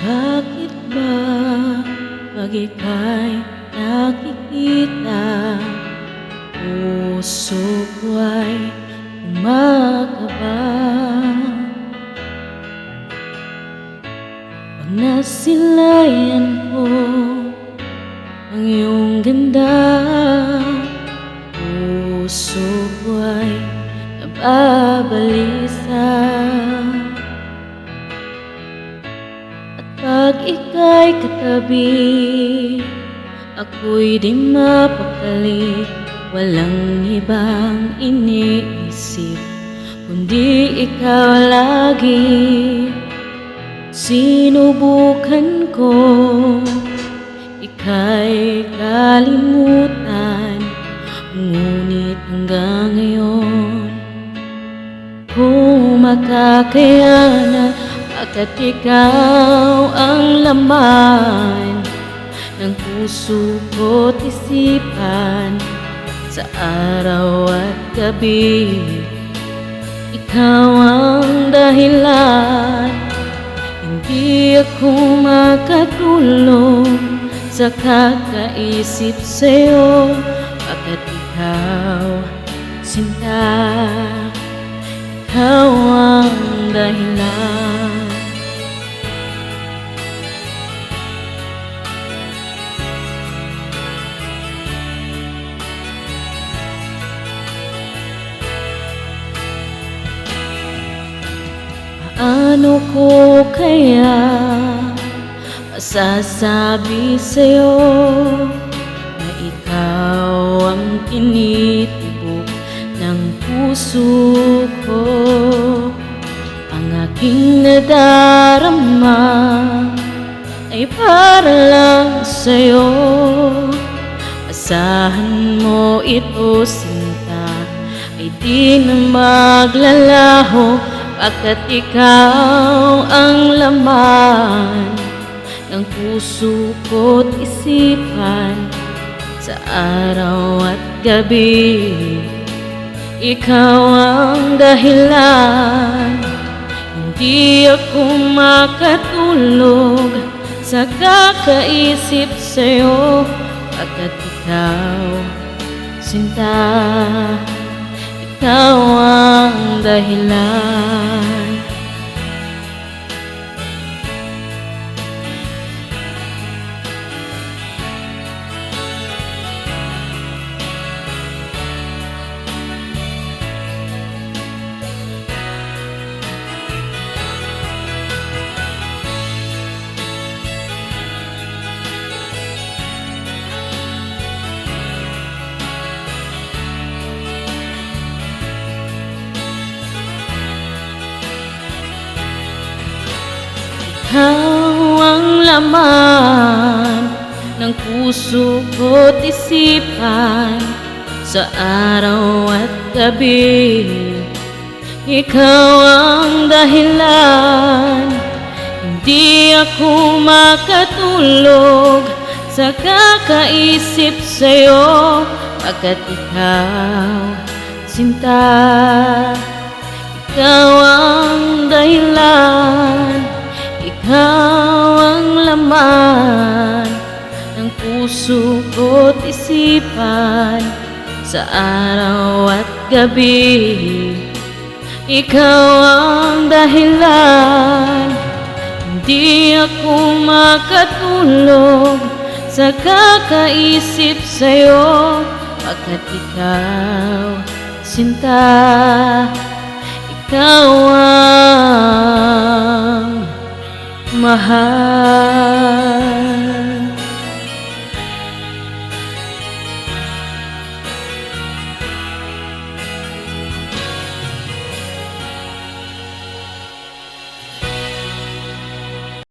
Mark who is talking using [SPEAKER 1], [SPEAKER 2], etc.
[SPEAKER 1] Bakit ba pag ika'y nakikita, puso ko ay kumakaba? Pag nasilayan ko ang iyong ganda, puso ko ay nababalisa. Pag ika'y katabi, ako'y di mapakali. Walang ibang iniisip kundi ikaw lagi. Sinubukan ko ika'y kalimutan, ngunit hanggang ngayon kung makakayanan, bakit ikaw ang laman ng puso ko't isipan sa araw at gabi. Ikaw ang dahilan, hindi ako makatulog sa kakaisip sa'yo. Bakit ikaw, sinta, ikaw ang dahilan. Ano ko kaya masasabi sa'yo na ikaw ang tinitibok ng puso ko? Ang aking nadarama ay para lang sa'yo. Asahan mo ito, sinta, ay di na maglalaho. Bakit ikaw ang laman ng puso ko't isipan sa araw at gabi. Ikaw ang dahilan, hindi ako makatulog sa kakaisip sa'yo. Bakit ikaw, sinta, ikaw ang dahilan. Ikaw ang laman ng puso ko't isipan sa araw at gabi. Ikaw ang dahilan, hindi ako makatulog sa kakaisip sa'yo. Bakit ikaw, sinta, ikaw ang dahilan. Ikaw ang laman ng puso ko't isipan sa araw at gabi. Ikaw ang dahilan, hindi ako makatulog sa kakaisip sa'yo. Bakit ikaw, sinta, ikaw ang mahal.